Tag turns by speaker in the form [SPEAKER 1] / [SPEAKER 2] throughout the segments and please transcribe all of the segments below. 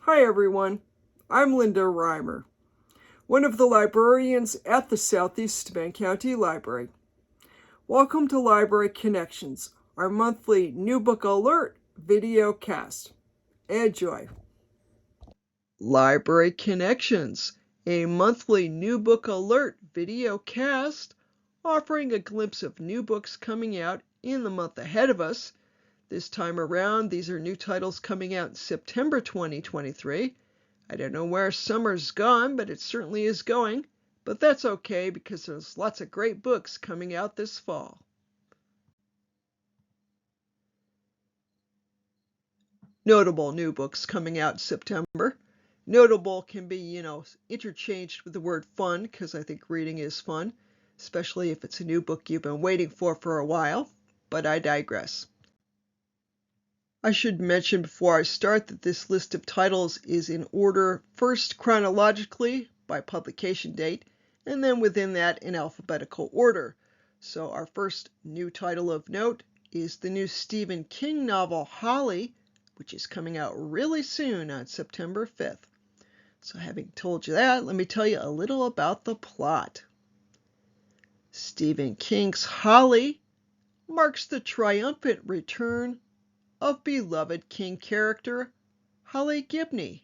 [SPEAKER 1] Hi everyone, I'm Linda Reimer, one of the librarians at the Southeast Bend County Library. Welcome to Library Connections, our monthly new book alert video cast. Enjoy. Library Connections, a monthly new book alert video cast offering a glimpse of new books coming out in the month ahead of us. This time around, these are new titles coming out in September 2023. I don't know where summer's gone, but it certainly is going. But that's okay because there's lots of great books coming out this fall. Notable new books coming out in September. Notable can be, interchanged with the word fun because I think reading is fun, especially if it's a new book you've been waiting for a while. But I digress. I should mention before I start that this list of titles is in order, first chronologically by publication date, and then within that in alphabetical order. So our first new title of note is the new Stephen King novel Holly, which is coming out really soon on September 5th. So having told you that, let me tell you a little about the plot. Stephen King's Holly marks the triumphant return of beloved King character Holly Gibney.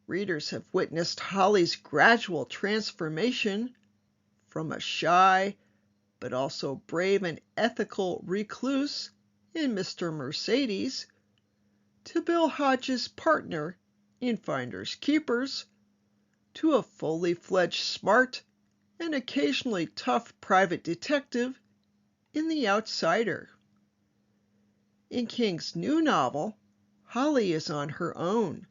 [SPEAKER 1] Readers have witnessed Holly's gradual transformation from a shy but also brave and ethical recluse in Mr. Mercedes to Bill Hodges' partner in Finders Keepers to a fully fledged smart and occasionally tough private detective in The Outsider. In King's new novel, Holly is on her own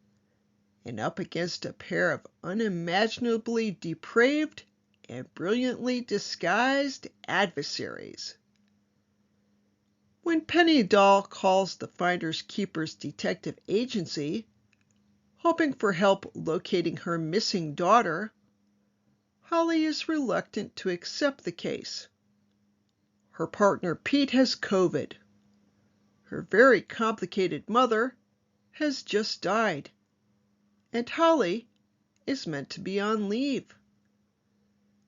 [SPEAKER 1] and up against a pair of unimaginably depraved and brilliantly disguised adversaries. When Penny Dahl calls the Finders Keepers detective agency, hoping for help locating her missing daughter, Holly is reluctant to accept the case. Her partner Pete has COVID. Her very complicated mother has just died, and Holly is meant to be on leave.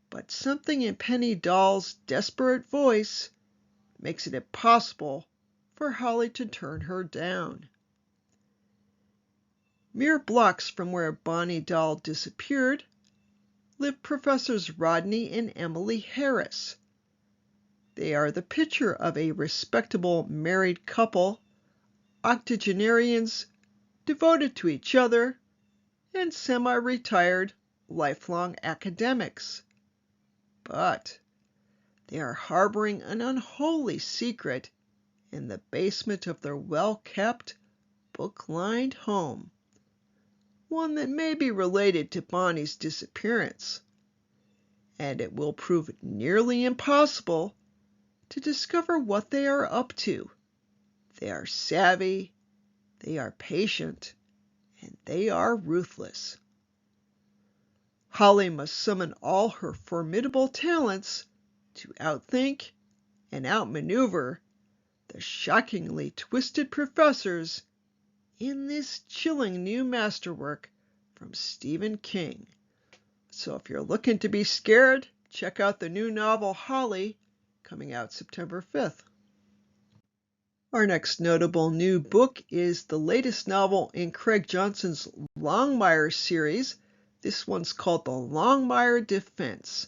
[SPEAKER 1] But something in Penny Dahl's desperate voice makes it impossible for Holly to turn her down. Mere blocks from where Bonnie Dahl disappeared live Professors Rodney and Emily Harris. They are the picture of a respectable married couple, octogenarians devoted to each other, and semi-retired lifelong academics. But they are harboring an unholy secret in the basement of their well-kept, book-lined home, one that may be related to Bonnie's disappearance, and it will prove nearly impossible to discover what they are up to. They are savvy, they are patient, and they are ruthless. Holly must summon all her formidable talents to outthink and outmaneuver the shockingly twisted professors in this chilling new masterwork from Stephen King. So if you're looking to be scared, check out the new novel Holly, coming out September 5th. Our next notable new book is the latest novel in Craig Johnson's Longmire series. This one's called The Longmire Defense,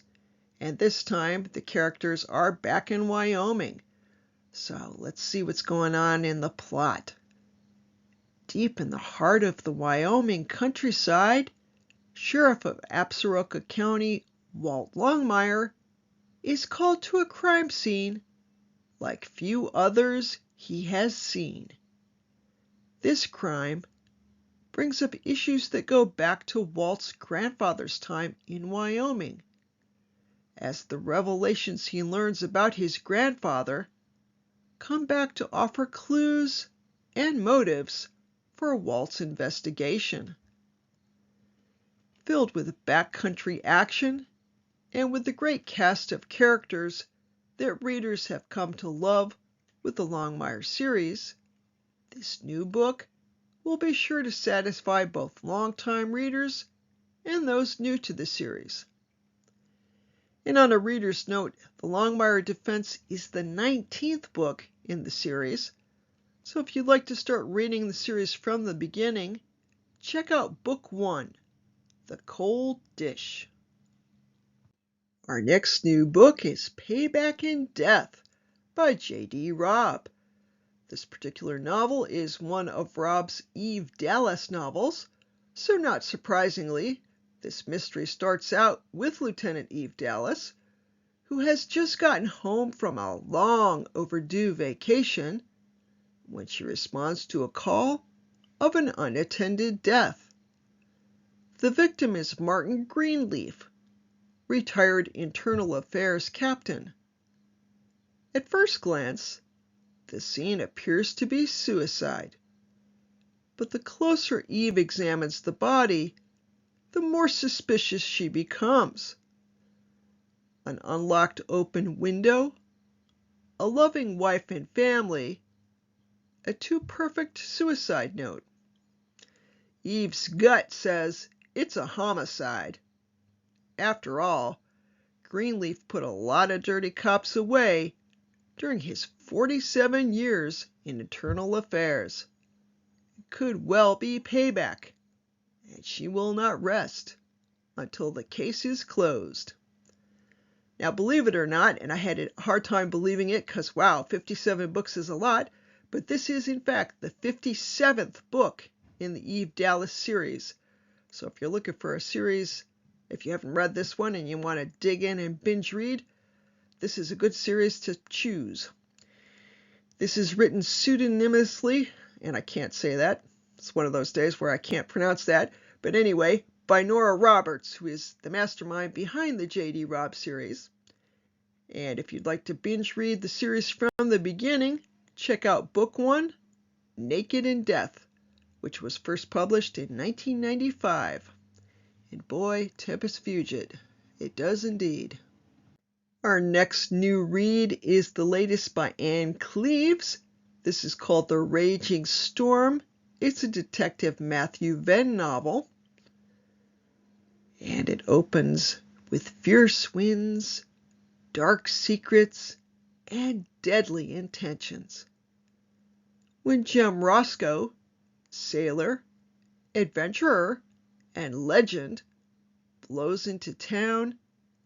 [SPEAKER 1] and this time the characters are back in Wyoming. So let's see what's going on in the plot. Deep in the heart of the Wyoming countryside, Sheriff of Absaroka County, Walt Longmire, is called to a crime scene like few others he has seen. This crime brings up issues that go back to Walt's grandfather's time in Wyoming, as the revelations he learns about his grandfather come back to offer clues and motives for Walt's investigation. Filled with backcountry action and with the great cast of characters that readers have come to love with the Longmire series, this new book will be sure to satisfy both longtime readers and those new to the series. And on a reader's note, The Longmire Defense is the 19th book in the series, so if you'd like to start reading the series from the beginning, check out Book 1, The Cold Dish. Our next new book is Payback in Death by J.D. Robb. This particular novel is one of Robb's Eve Dallas novels, so not surprisingly, this mystery starts out with Lieutenant Eve Dallas, who has just gotten home from a long overdue vacation when she responds to a call of an unattended death. The victim is Martin Greenleaf, retired Internal Affairs captain. At first glance, the scene appears to be suicide, but the closer Eve examines the body, the more suspicious she becomes. An unlocked open window, a loving wife and family, a too-perfect suicide note. Eve's gut says it's a homicide. After all, Greenleaf put a lot of dirty cops away during his 47 years in Internal Affairs. It could well be payback, and she will not rest until the case is closed. Now, believe it or not, and I had a hard time believing it because, wow, 57 books is a lot, but this is, in fact, the 57th book in the Eve Dallas series. So if you're looking for a series, if you haven't read this one and you want to dig in and binge read, this is a good series to choose. This is written pseudonymously, and I can't say that. It's one of those days where I can't pronounce that. But anyway, by Nora Roberts, who is the mastermind behind the J.D. Robb series. And if you'd like to binge read the series from the beginning, check out Book 1, Naked in Death, which was first published in 1995. And boy, Tempest Fugit, it does indeed. Our next new read is the latest by Anne Cleeves. This is called The Raging Storm. It's a Detective Matthew Venn novel. And it opens with fierce winds, dark secrets, and deadly intentions. When Jem Roscoe, sailor, adventurer, and legend, blows into town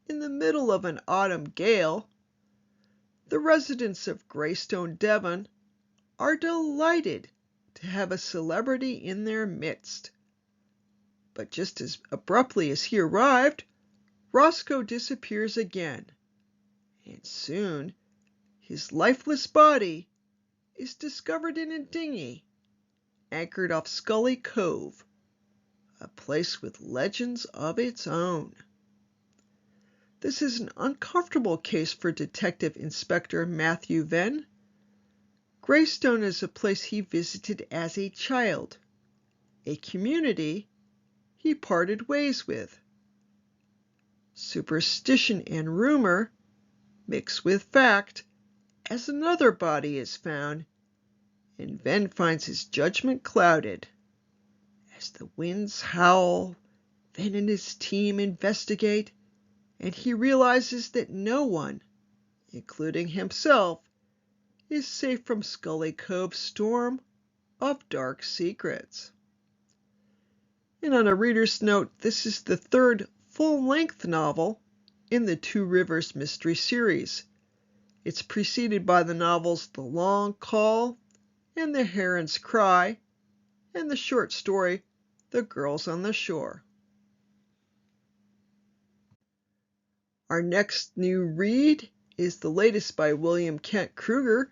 [SPEAKER 1] in the middle of an autumn gale, the residents of Greystone, Devon, are delighted to have a celebrity in their midst. But just as abruptly as he arrived, Roscoe disappears again, and soon his lifeless body is discovered in a dinghy anchored off Scully Cove, a place with legends of its own. This is an uncomfortable case for Detective Inspector Matthew Venn. Greystone is a place he visited as a child, a community he parted ways with. Superstition and rumor mix with fact as another body is found, and Venn finds his judgment clouded. As the winds howl, Venn and his team investigate, and he realizes that no one, including himself, is safe from Scully Cove's storm of dark secrets. And on a reader's note, this is the third full-length novel in the Two Rivers mystery series. It's preceded by the novels The Long Call and The Heron's Cry, and the short story The Girls on the Shore. Our next new read is the latest by William Kent Kruger.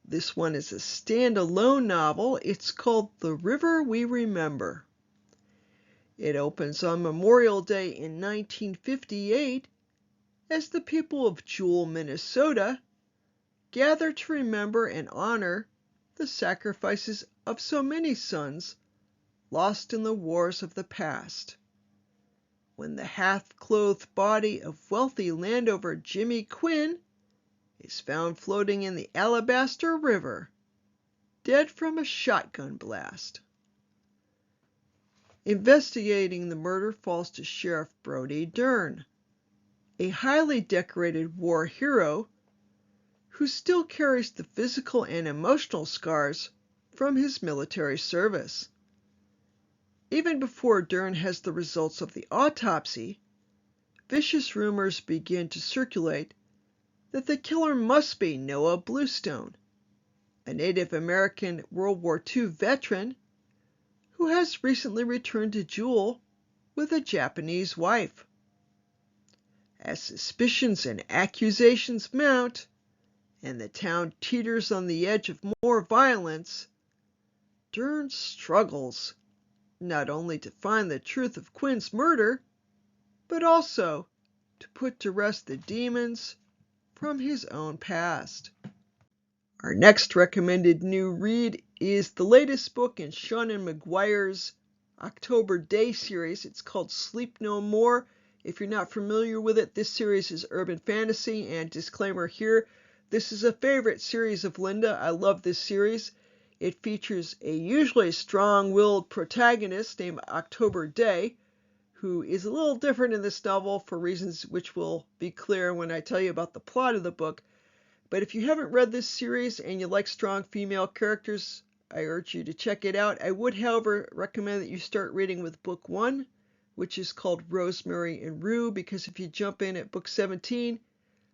[SPEAKER 1] This one is a standalone novel. It's called The River We Remember. It opens on Memorial Day in 1958 as the people of Jewel, Minnesota, gather to remember and honor the sacrifices of so many sons lost in the wars of the past. When the half-clothed body of wealthy landowner Jimmy Quinn is found floating in the Alabaster River, dead from a shotgun blast. Investigating the murder falls to Sheriff Brody Dern, a highly decorated war hero who still carries the physical and emotional scars from his military service. Even before Dern has the results of the autopsy, vicious rumors begin to circulate that the killer must be Noah Bluestone, a Native American World War II veteran who has recently returned to Jewel with a Japanese wife. As suspicions and accusations mount, and the town teeters on the edge of more violence, Dern struggles not only to find the truth of Quinn's murder, but also to put to rest the demons from his own past. Our next recommended new read is the latest book in Seanan McGuire's October Day series. It's called Sleep No More. If you're not familiar with it, this series is urban fantasy, and disclaimer here, this is a favorite series of Linda. I love this series. It features a usually strong-willed protagonist named October Day, who is a little different in this novel for reasons which will be clear when I tell you about the plot of the book. But if you haven't read this series and you like strong female characters, I urge you to check it out. I would, however, recommend that you start reading with book 1, which is called Rosemary and Rue, because if you jump in at book 17,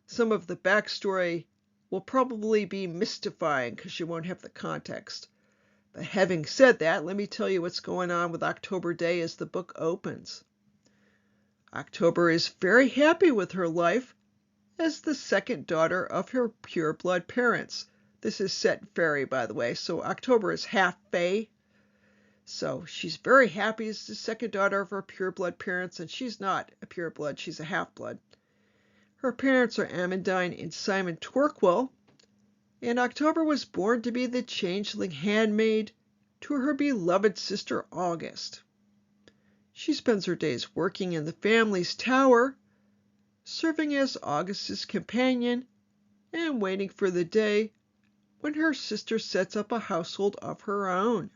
[SPEAKER 1] some of the backstory will probably be mystifying because you won't have the context. But having said that, let me tell you what's going on with October Day as the book opens. October is very happy with her life as the second daughter of her pure-blood parents. This is set in fairy, by the way, so October is half fae. So she's very happy as the second daughter of her pure-blood parents, and she's not a pure-blood, she's a half-blood. Her parents are Amandine and Simon Torquil, and October was born to be the changeling handmaid to her beloved sister August. She spends her days working in the family's tower, serving as August's companion and waiting for the day when her sister sets up a household of her own.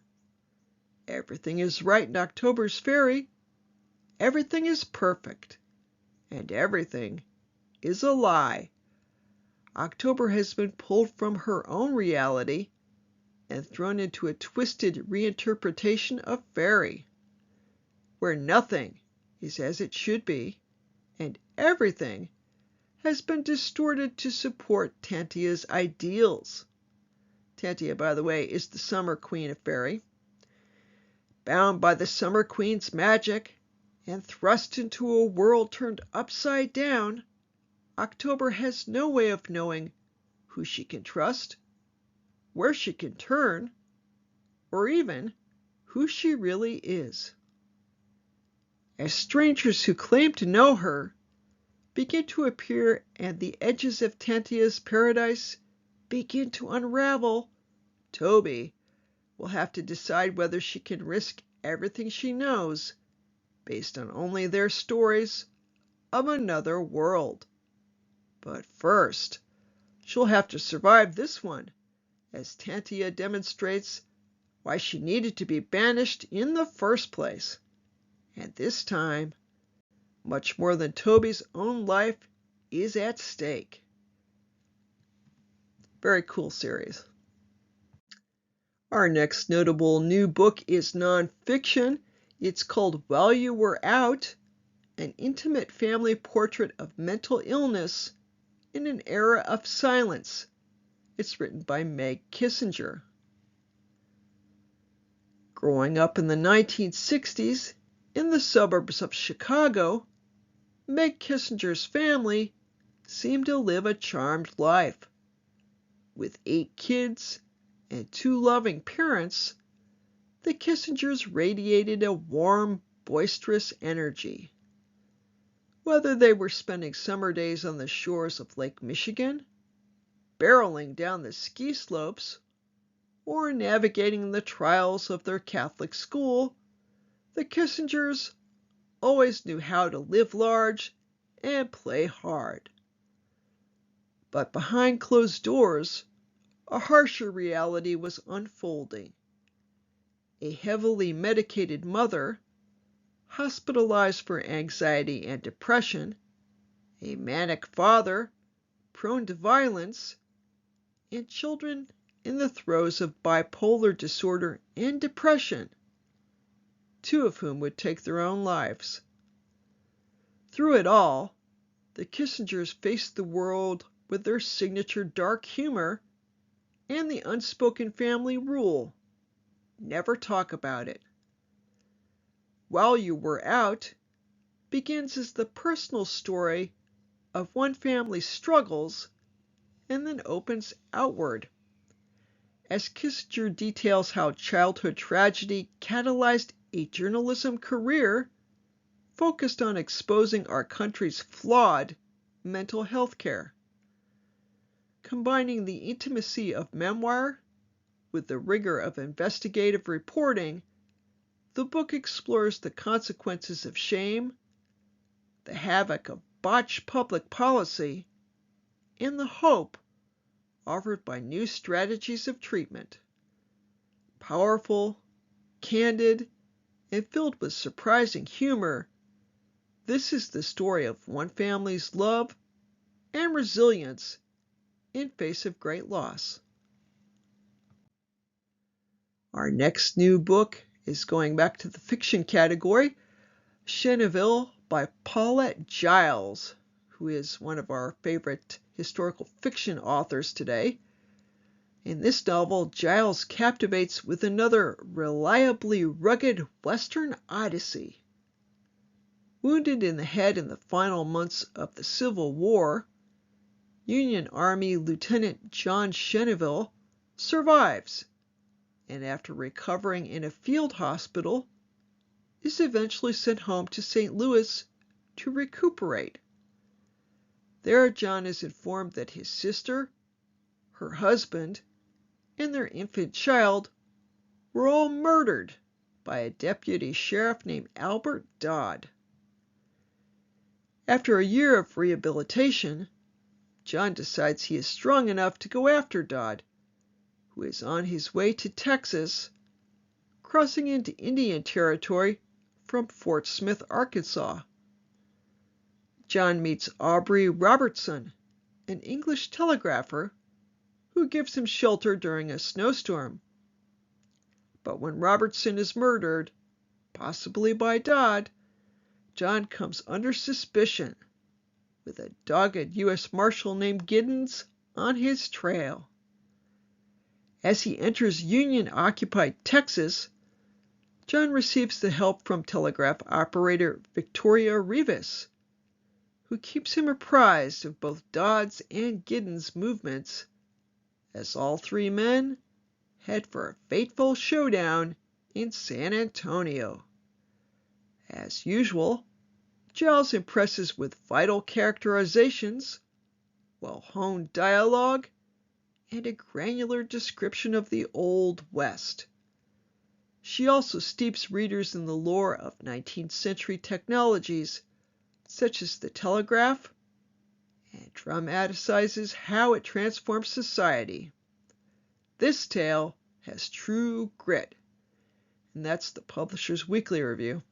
[SPEAKER 1] Everything is right in October's fairy, everything is perfect, and everything is a lie. October has been pulled from her own reality and thrown into a twisted reinterpretation of fairy, where nothing is as it should be, and everything has been distorted to support Tantia's ideals. Tantia, by the way, is the Summer Queen of Fairy. Bound by the Summer Queen's magic and thrust into a world turned upside down, October has no way of knowing who she can trust, where she can turn, or even who she really is. As strangers who claim to know her begin to appear and the edges of Tantia's paradise begin to unravel, Toby will have to decide whether she can risk everything she knows based on only their stories of another world. But first, she'll have to survive this one, as Tantia demonstrates why she needed to be banished in the first place. And this time, much more than Toby's own life is at stake. Very cool series. Our next notable new book is nonfiction. It's called While You Were Out, an intimate family portrait of mental illness in an era of silence. It's written by Meg Kissinger. Growing up in the 1960s in the suburbs of Chicago, Meg Kissinger's family seemed to live a charmed life. With 8 kids and 2 loving parents, the Kissingers radiated a warm, boisterous energy. Whether they were spending summer days on the shores of Lake Michigan, barreling down the ski slopes, or navigating the trials of their Catholic school, the Kissingers always knew how to live large and play hard. But behind closed doors, a harsher reality was unfolding. A heavily medicated mother, hospitalized for anxiety and depression, a manic father prone to violence, and children in the throes of bipolar disorder and depression, 2 of whom would take their own lives. Through it all, the Kissingers faced the world with their signature dark humor and the unspoken family rule: never talk about it. While You Were Out begins as the personal story of one family's struggles and then opens outward, as Kissinger details how childhood tragedy catalyzed a journalism career focused on exposing our country's flawed mental health care. Combining the intimacy of memoir with the rigor of investigative reporting, the book explores the consequences of shame, the havoc of botched public policy, and the hope offered by new strategies of treatment. Powerful, candid, and filled with surprising humor, this is the story of one family's love and resilience in face of great loss. Our next new book is going back to the fiction category, Cheneville by Paulette Giles, who is one of our favorite historical fiction authors today. In this novel, Giles captivates with another reliably rugged Western odyssey. Wounded in the head in the final months of the Civil War, Union Army Lieutenant John Cheneville survives, and after recovering in a field hospital, is eventually sent home to St. Louis to recuperate. There, John is informed that his sister, her husband, and their infant child were all murdered by a deputy sheriff named Albert Dodd. After a year of rehabilitation, John decides he is strong enough to go after Dodd, who is on his way to Texas, crossing into Indian Territory from Fort Smith, Arkansas. John meets Aubrey Robertson, an English telegrapher, who gives him shelter during a snowstorm. But when Robertson is murdered, possibly by Dodd, John comes under suspicion, with a dogged U.S. Marshal named Giddens on his trail. As he enters Union-occupied Texas, John receives the help from telegraph operator Victoria Rivas, who keeps him apprised of both Dodd's and Giddens' movements, as all 3 men head for a fateful showdown in San Antonio. As usual, Giles impresses with vital characterizations, well-honed dialogue, and a granular description of the Old West. She also steeps readers in the lore of 19th century technologies, such as the telegraph, and dramatizes how it transforms society. This tale has true grit, and that's the Publisher's Weekly Review.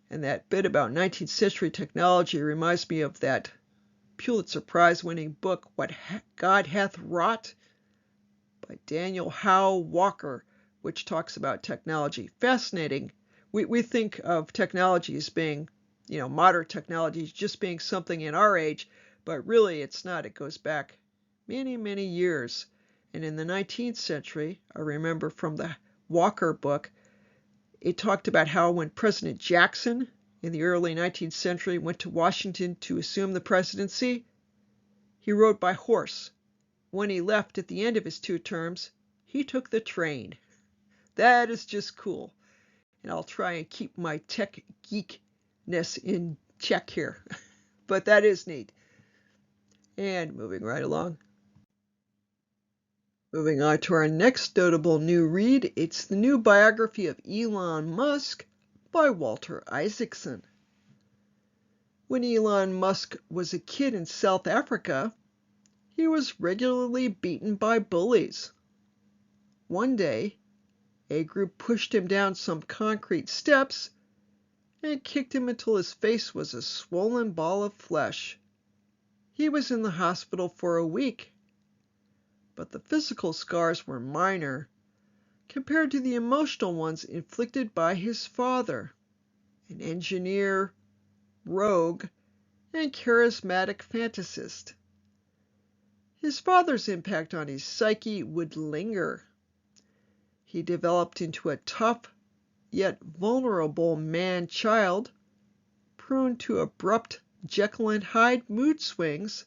[SPEAKER 1] And that bit about 19th century technology reminds me of that Pulitzer Prize-winning book, What God Hath Wrought, by Daniel Howe Walker, which talks about technology. Fascinating. We think of technology as being, modern technology just being something in our age, but really it's not. It goes back many, many years. And in the 19th century, I remember from the Walker book, it talked about how when President Jackson in the early 19th century went to Washington to assume the presidency, he rode by horse. When he left at the end of his 2 terms, he took the train. That is just cool. And I'll try and keep my tech geekness in check here. But that is neat. And moving right along. Moving on to our next notable new read, it's the new biography of Elon Musk by Walter Isaacson. When Elon Musk was a kid in South Africa, he was regularly beaten by bullies. One day, a group pushed him down some concrete steps and kicked him until his face was a swollen ball of flesh. He was in the hospital for a week, but the physical scars were minor compared to the emotional ones inflicted by his father, an engineer, rogue, and charismatic fantasist. His father's impact on his psyche would linger. He developed into a tough, yet vulnerable man-child, prone to abrupt Jekyll and Hyde mood swings,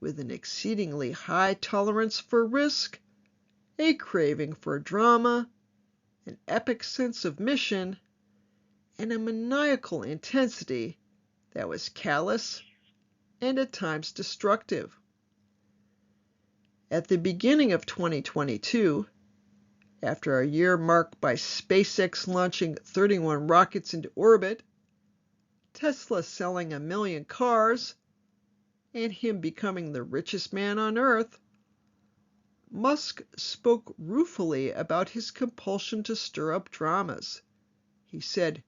[SPEAKER 1] with an exceedingly high tolerance for risk, a craving for drama, an epic sense of mission, and a maniacal intensity that was callous and at times destructive. At the beginning of 2022, after a year marked by SpaceX launching 31 rockets into orbit, Tesla selling 1 million cars, and him becoming the richest man on Earth, Musk spoke ruefully about his compulsion to stir up dramas. He said,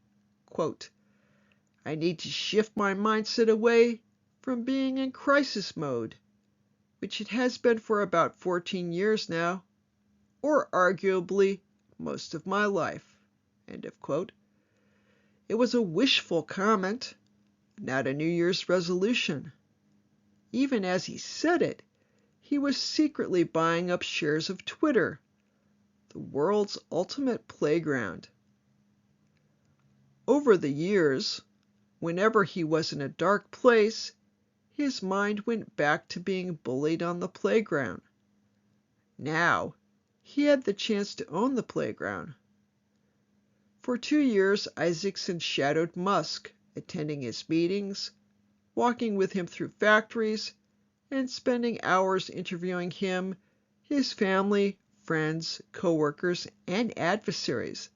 [SPEAKER 1] quote, "I need to shift my mindset away from being in crisis mode, which it has been for about 14 years now, or arguably most of my life." End of quote. It was a wishful comment, not a New Year's resolution. Even as he said it, he was secretly buying up shares of Twitter, the world's ultimate playground. Over the years, whenever he was in a dark place, his mind went back to being bullied on the playground. Now, he had the chance to own the playground. For 2 years, Isaacson shadowed Musk, attending his meetings, walking with him through factories, and spending hours interviewing him, his family, friends, co-workers, and adversaries.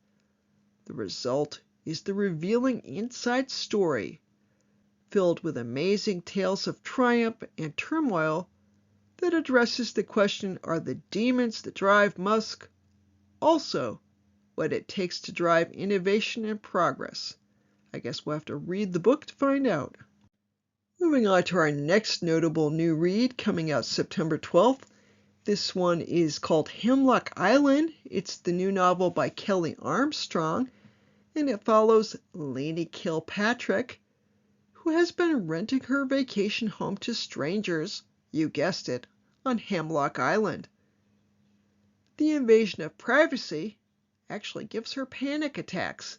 [SPEAKER 1] The result is the revealing inside story, filled with amazing tales of triumph and turmoil, that addresses the question, are the demons that drive Musk also what it takes to drive innovation and progress? I guess we'll have to read the book to find out. Moving on to our next notable new read, coming out September 12th. This one is called Hemlock Island. It's the new novel by Kelly Armstrong, and it follows Lainey Kilpatrick, who has been renting her vacation home to strangers, you guessed it, on Hemlock Island. The invasion of privacy actually gives her panic attacks,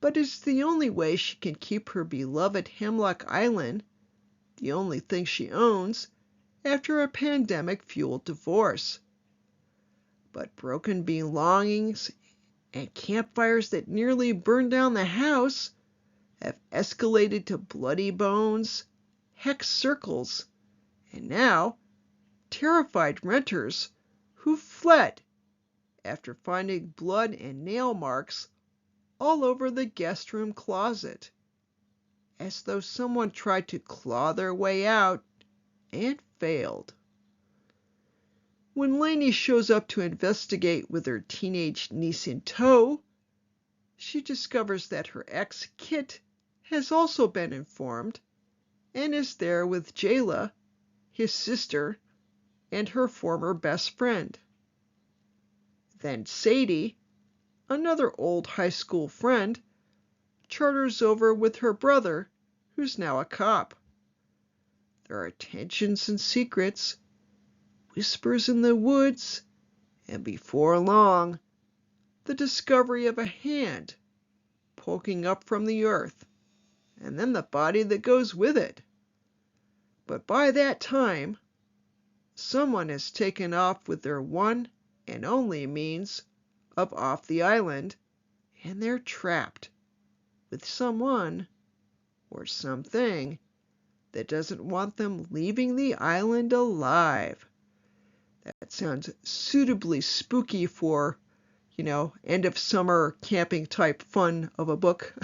[SPEAKER 1] but it's the only way she can keep her beloved Hemlock Island, the only thing she owns, after a pandemic-fueled divorce. But broken belongings and campfires that nearly burned down the house have escalated to bloody bones, hex circles, and now terrified renters who fled after finding blood and nail marks all over the guest room closet, as though someone tried to claw their way out and failed. When Lainey shows up to investigate with her teenage niece in tow, she discovers that her ex, Kit, has also been informed and is there with Jayla, his sister, and her former best friend. Then Sadie, another old high school friend, charters over with her brother, who's now a cop. There are tensions and secrets, whispers in the woods, and before long, the discovery of a hand poking up from the earth, and then the body that goes with it. But by that time, someone has taken off with their one and only means of off the island, and they're trapped with someone or something that doesn't want them leaving the island alive. That sounds suitably spooky for, end of summer camping type fun of a book.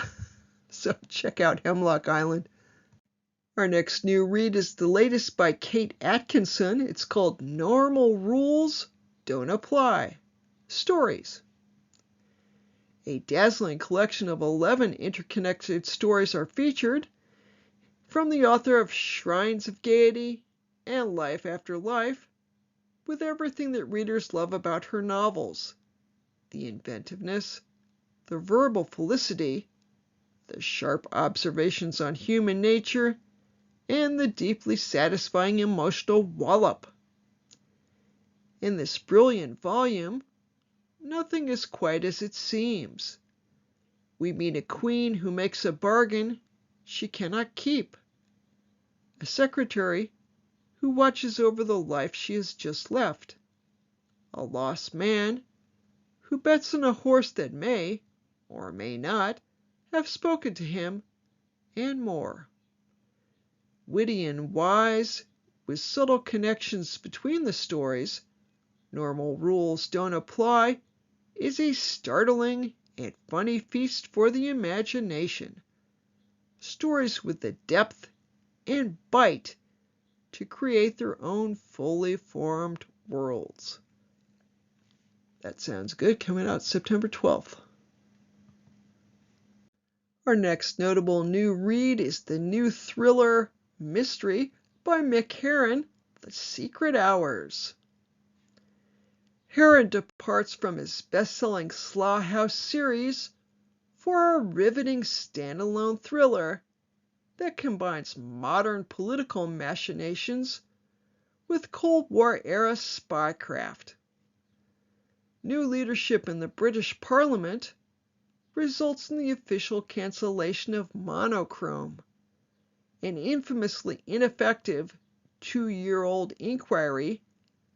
[SPEAKER 1] So check out Hemlock Island. Our next new read is the latest by Kate Atkinson. It's called Normal Rules Don't Apply. Stories. A dazzling collection of 11 interconnected stories are featured from the author of Shrines of Gaiety and Life After Life, with everything that readers love about her novels: the inventiveness, the verbal felicity, the sharp observations on human nature, and the deeply satisfying emotional wallop. In this brilliant volume, nothing is quite as it seems. We meet a queen who makes a bargain she cannot keep, a secretary who watches over the life she has just left, a lost man who bets on a horse that may, or may not, have spoken to him, and more. Witty and wise, with subtle connections between the stories, normal rules don't apply, is a startling and funny feast for the imagination. Stories with the depth and bite to create their own fully formed worlds. That sounds good. Coming out September 12th. Our next notable new read is the new thriller mystery by Mick Herron, The Secret Hours. Herron departs from his best-selling Slough House series for a riveting standalone thriller that combines modern political machinations with Cold War-era spycraft. New leadership in the British Parliament results in the official cancellation of monochrome, an infamously ineffective 2-year-old inquiry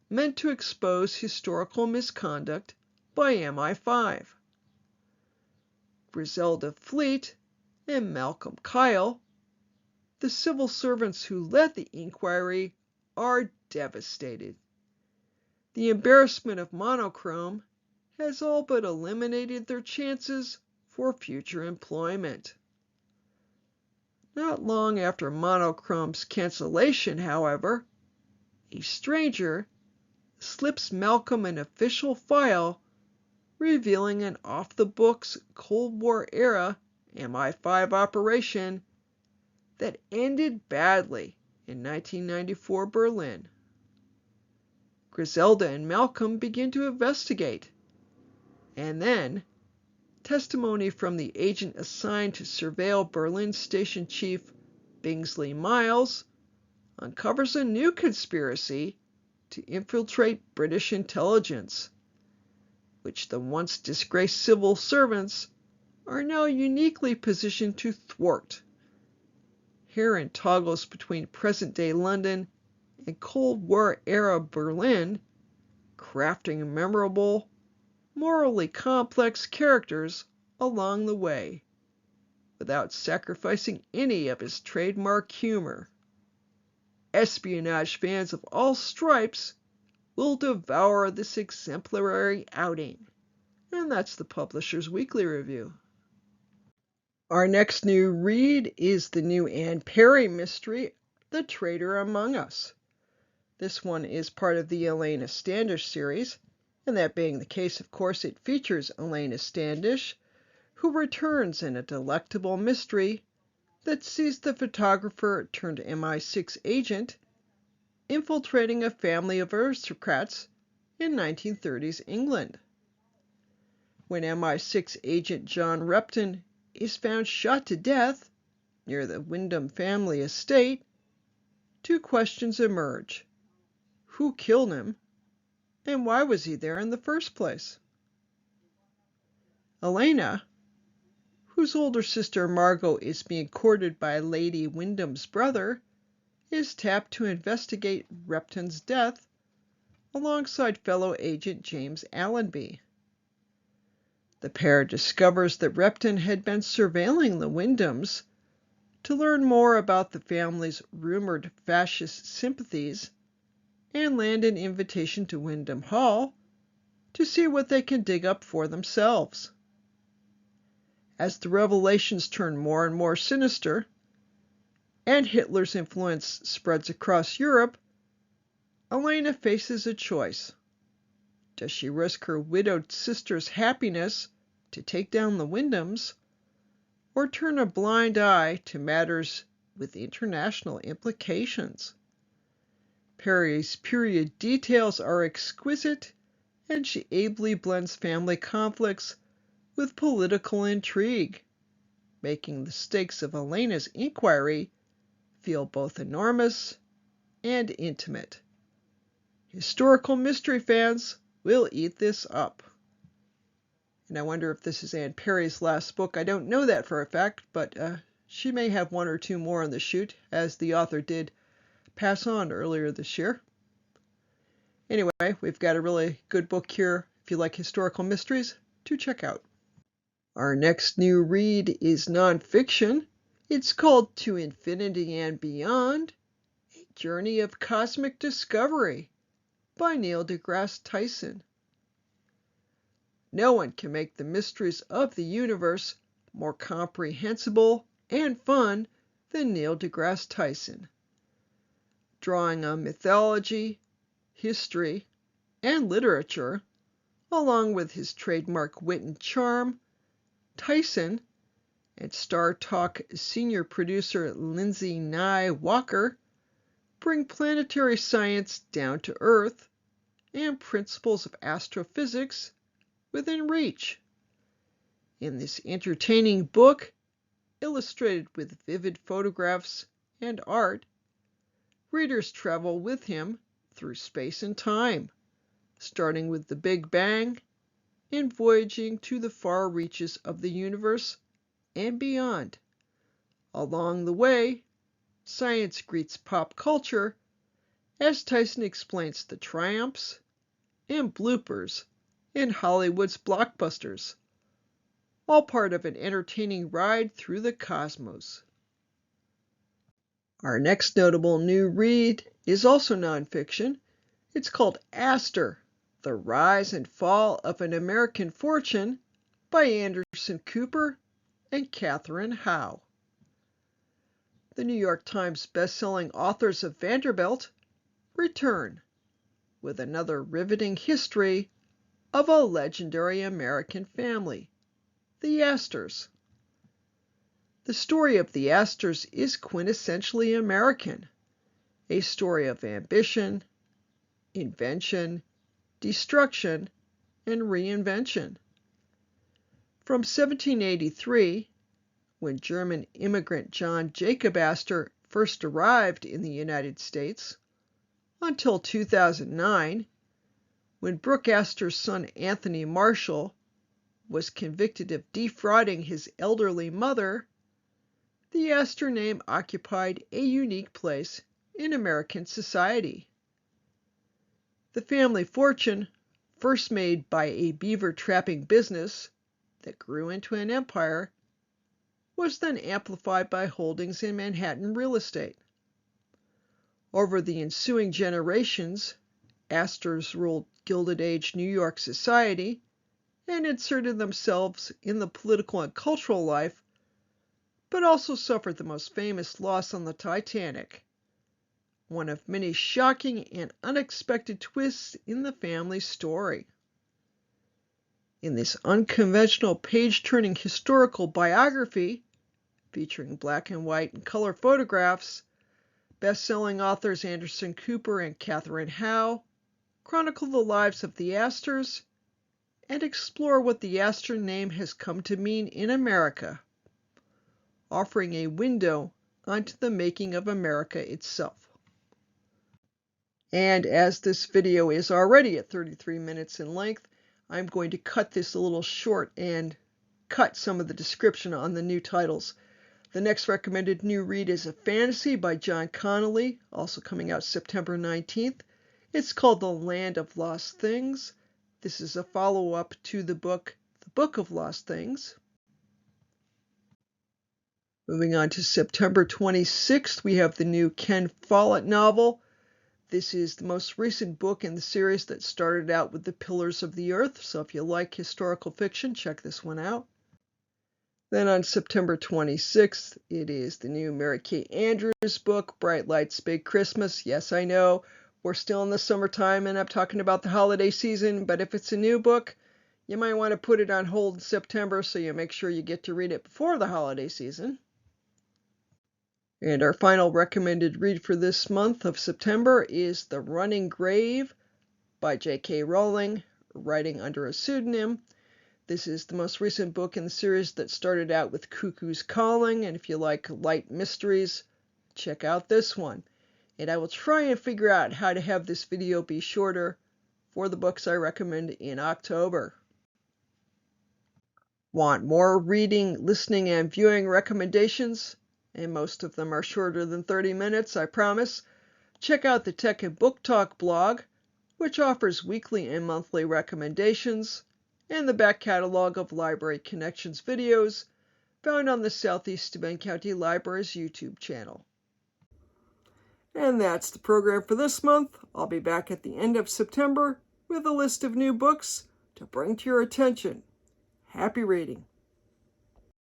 [SPEAKER 1] meant to expose historical misconduct by MI5. Griselda Fleet and Malcolm Kyle, the civil servants who led the inquiry, are devastated. The embarrassment of monochrome has all but eliminated their chances for future employment. Not long after monochrome's cancellation, however, a stranger slips Malcolm an official file revealing an off-the-books Cold War-era MI5 operation that ended badly in 1994 Berlin. Griselda and Malcolm begin to investigate, and then testimony from the agent assigned to surveil Berlin Station Chief Bingsley Miles uncovers a new conspiracy to infiltrate British intelligence, which the once disgraced civil servants are now uniquely positioned to thwart. Herron toggles between present-day London and Cold War-era Berlin, crafting memorable, morally complex characters along the way, without sacrificing any of his trademark humor. Espionage fans of all stripes will devour this exemplary outing. And that's the Publisher's Weekly Review. Our next new read is the new Anne Perry mystery, The Traitor Among Us. This one is part of the Elena Standish series, and that being the case, of course, it features Elena Standish, who returns in a delectable mystery that sees the photographer turned MI6 agent infiltrating a family of aristocrats in 1930s England. When MI6 agent John Repton is found shot to death near the Wyndham family estate, two questions emerge. Who killed him? And why was he there in the first place? Elena, whose older sister Margot is being courted by Lady Wyndham's brother, is tapped to investigate Repton's death alongside fellow agent James Allenby. The pair discovers that Repton had been surveilling the Wyndhams to learn more about the family's rumored fascist sympathies and land an invitation to Wyndham Hall to see what they can dig up for themselves. As the revelations turn more and more sinister, and Hitler's influence spreads across Europe, Elena faces a choice. Does she risk her widowed sister's happiness to take down the Wyndhams, or turn a blind eye to matters with international implications. Perry's period details are exquisite, and she ably blends family conflicts with political intrigue, making the stakes of Elena's inquiry feel both enormous and intimate. Historical mystery fans will eat this up. And I wonder if this is Anne Perry's last book. I don't know that for a fact, but she may have one or two more on the chute, as the author did pass on earlier this year. Anyway, we've got a really good book here if you like historical mysteries to check out. Our next new read is nonfiction. It's called To Infinity and Beyond, A Journey of Cosmic Discovery by Neil deGrasse Tyson. No one can make the mysteries of the universe more comprehensible and fun than Neil deGrasse Tyson. Drawing on mythology, history, and literature, along with his trademark wit and charm, Tyson and Star Talk senior producer Lindsay Nye Walker bring planetary science down to Earth and principles of astrophysics within reach. In this entertaining book, illustrated with vivid photographs and art, readers travel with him through space and time, starting with the Big Bang and voyaging to the far reaches of the universe and beyond. Along the way, science greets pop culture as Tyson explains the triumphs and bloopers in Hollywood's blockbusters, all part of an entertaining ride through the cosmos. Our next notable new read is also nonfiction. It's called Astor, The Rise and Fall of an American Fortune by Anderson Cooper and Catherine Howe. The New York Times bestselling authors of Vanderbilt return with another riveting history of a legendary American family, the Astors. The story of the Astors is quintessentially American, a story of ambition, invention, destruction, and reinvention. From 1783, when German immigrant John Jacob Astor first arrived in the United States, until 2009, when Brooke Astor's son Anthony Marshall was convicted of defrauding his elderly mother, the Astor name occupied a unique place in American society. The family fortune, first made by a beaver trapping business that grew into an empire, was then amplified by holdings in Manhattan real estate. Over the ensuing generations, Astors ruled Gilded Age New York society and inserted themselves in the political and cultural life, but also suffered the most famous loss on the Titanic, one of many shocking and unexpected twists in the family story. In this unconventional page-turning historical biography, featuring black and white and color photographs, best-selling authors Anderson Cooper and Catherine Howe chronicle the lives of the Astors and explore what the Astor name has come to mean in America, offering a window onto the making of America itself. And as this video is already at 33 minutes in length, I'm going to cut this a little short and cut some of the description on the new titles. The next recommended new read is a fantasy by John Connolly, also coming out September 19th. It's called The Land of Lost Things. This is a follow-up to the book, The Book of Lost Things. Moving on to September 26th, we have the new Ken Follett novel. This is the most recent book in the series that started out with The Pillars of the Earth, so if you like historical fiction, check this one out. Then on September 26th, it is the new Mary Kay Andrews book, Bright Lights, Big Christmas. Yes, I know, we're still in the summertime and I'm talking about the holiday season, but if it's a new book, You might want to put it on hold in September so you make sure you get to read it before the holiday season. And our final recommended read for this month of September is The Running Grave by J.K. Rowling, writing under a pseudonym. This is the most recent book in the series that started out with Cuckoo's Calling, and if you like light mysteries, check out this one. And I will try and figure out how to have this video be shorter for the books I recommend in October. Want more reading, listening, and viewing recommendations? And most of them are shorter than 30 minutes, I promise. Check out the Tech and Book Talk blog, which offers weekly and monthly recommendations, and the back catalog of Library Connections videos found on the Southeast Bend County Library's YouTube channel. And that's the program for this month. I'll be back at the end of September with a list of new books to bring to your attention. Happy reading!